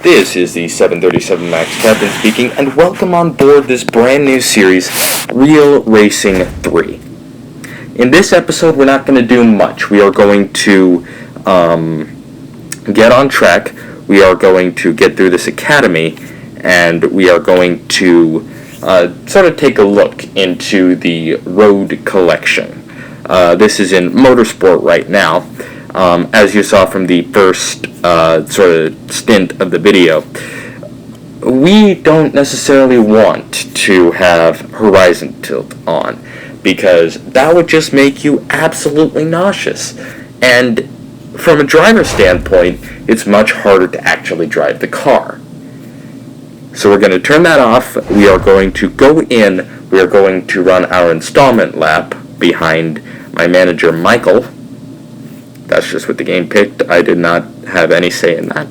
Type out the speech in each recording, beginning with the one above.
This is the 737 MAX captain speaking, and welcome on board this brand new series, Real Racing 3. In this episode, we're not going to do much. We are going to get on track. We are going to get through this academy, and we are going to sort of take a look into the road collection. This is in Motorsport right now. As you saw from the first sort of stint of the video, we don't necessarily want to have horizon tilt on, because that would just make you absolutely nauseous. And from a driver standpoint, it's much harder to actually drive the car. So we're going to turn that off. We are going to go in. We are going to run our installment lap behind my manager, Michael. That's just what the game picked. I did not have any say in that.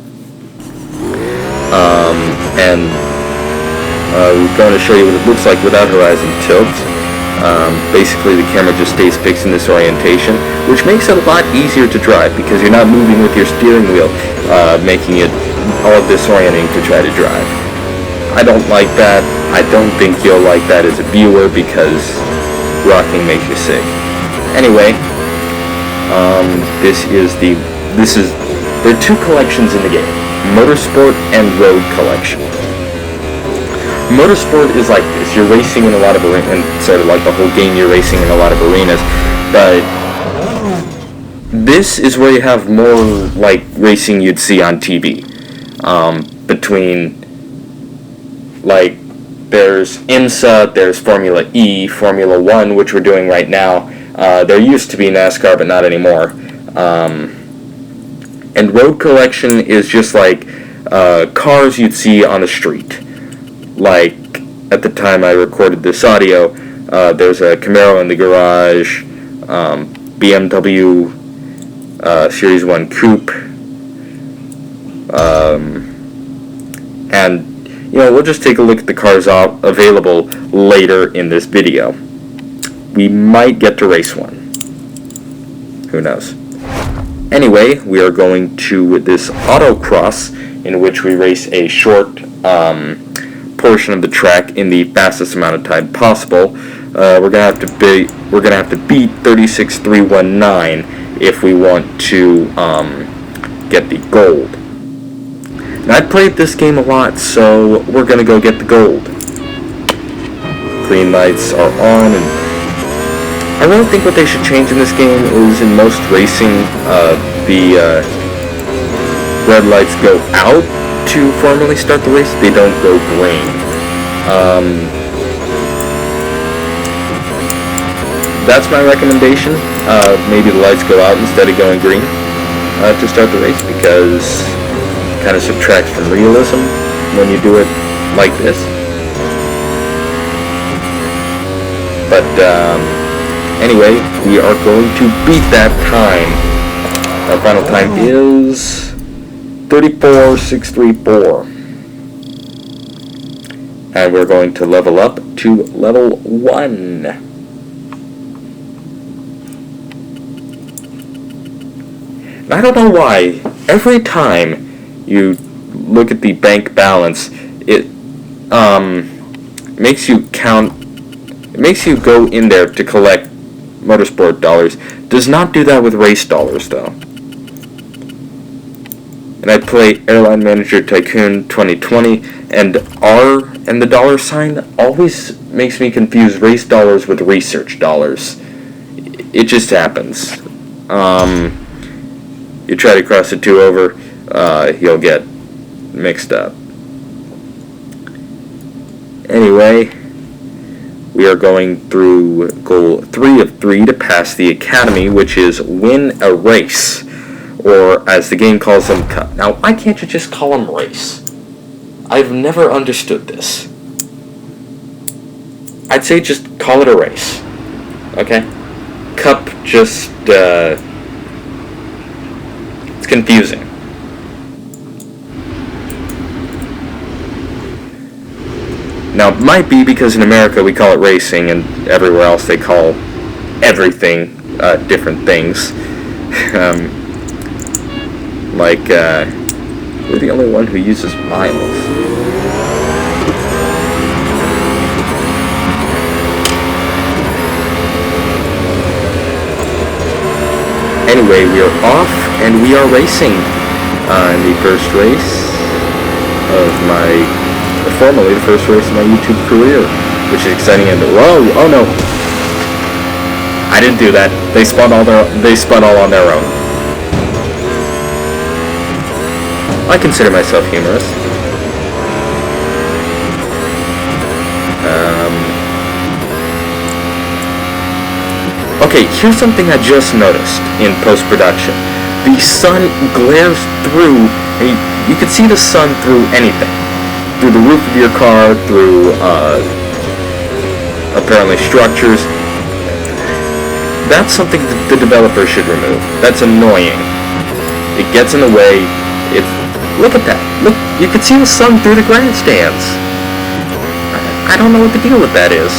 We're going to show you what it looks like without horizon tilt. Basically, the camera just stays fixed in this orientation, which makes it a lot easier to drive because you're not moving with your steering wheel, making it all disorienting to try to drive. I don't like that. I don't think you'll like that as a viewer because rocking makes you sick. Anyway, there are two collections in the game, Motorsport and Road Collection. Motorsport is like this, you're racing in a lot of arenas, and sort of like the whole game you're racing in a lot of arenas, but this is where you have more like racing you'd see on TV. Between, like, there's IMSA, there's Formula E, Formula 1, which we're doing right now. There used to be NASCAR, but not anymore. And Road Collection is just like cars you'd see on the street. Like, at the time I recorded this audio, there's a Camaro in the garage, BMW Series 1 Coupe, and, you know, we'll just take a look at the cars available later in this video. We might get to race one. Who knows? Anyway, we are going to this autocross in which we race a short portion of the track in the fastest amount of time possible. We're gonna have to beat 36.319 if we want to get the gold. And I played this game a lot, so we're gonna go get the gold. Green lights are on, and I really think what they should change in this game is in most racing, the red lights go out to formally start the race. They don't go green. That's my recommendation. Maybe the lights go out instead of going green to start the race, because it kind of subtracts from realism when you do it like this. But anyway, we are going to beat that time. Our final time is 34.634. And we're going to level up to level 1. And I don't know why, every time you look at the bank balance, it makes you count. It makes you go in there to collect Motorsport dollars. Does not do that with race dollars, though. And I play Airline Manager Tycoon 2020, and R and the dollar sign always makes me confuse race dollars with research dollars. It just happens. You try to cross the two over, you'll get mixed up. Anyway, we are going through goal 3 of 3 to pass the academy, which is win a race, or as the game calls them, now why can't you just call them race? I've never understood this. I'd say just call it a race, okay? Cup just, it's confusing. Now, it might be because in America we call it racing, and everywhere else they call everything different things. Like, we're the only one who uses miles. Anyway, we are off and we are racing in the first race of formerly the first race of my YouTube career, which is exciting. And whoa, oh no, I didn't do that. They spun all on their own. I consider myself humorous. Okay, here's something I just noticed in post-production. The sun glares through, and you can see the sun through anything. Through the roof of your car, through, apparently structures. That's something the developer should remove. That's annoying. It gets in the way. Look at that. Look, you can see the sun through the grandstands. I don't know what the deal with that is.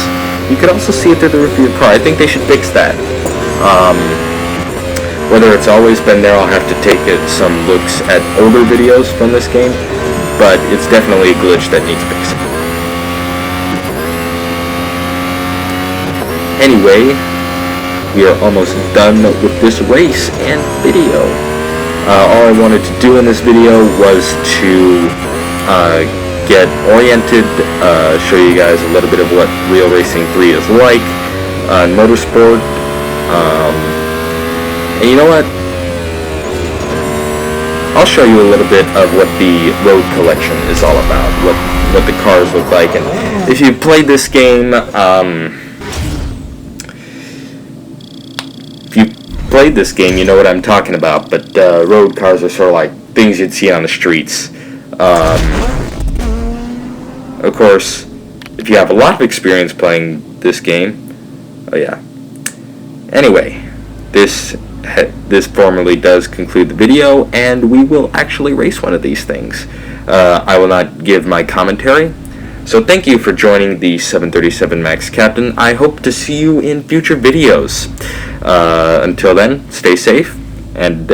You could also see it through the roof of your car. I think they should fix that. Whether it's always been there, I'll have to take some looks at older videos from this game, but it's definitely a glitch that needs fixing. Anyway, we are almost done with this race and video. All I wanted to do in this video was to get oriented, show you guys a little bit of what Real Racing 3 is like, motorsport, and you know what? I'll show you a little bit of what the road collection is all about, what the cars look like, and if you played this game, you know what I'm talking about, but road cars are sort of like things you'd see on the streets. Of course, if you have a lot of experience playing this game, oh yeah. Anyway, this formally does conclude the video, and we will actually race one of these things. I will not give my commentary. So thank you for joining the 737 Max Captain. I hope to see you in future videos. Until then, stay safe, and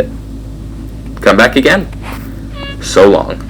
come back again. So long.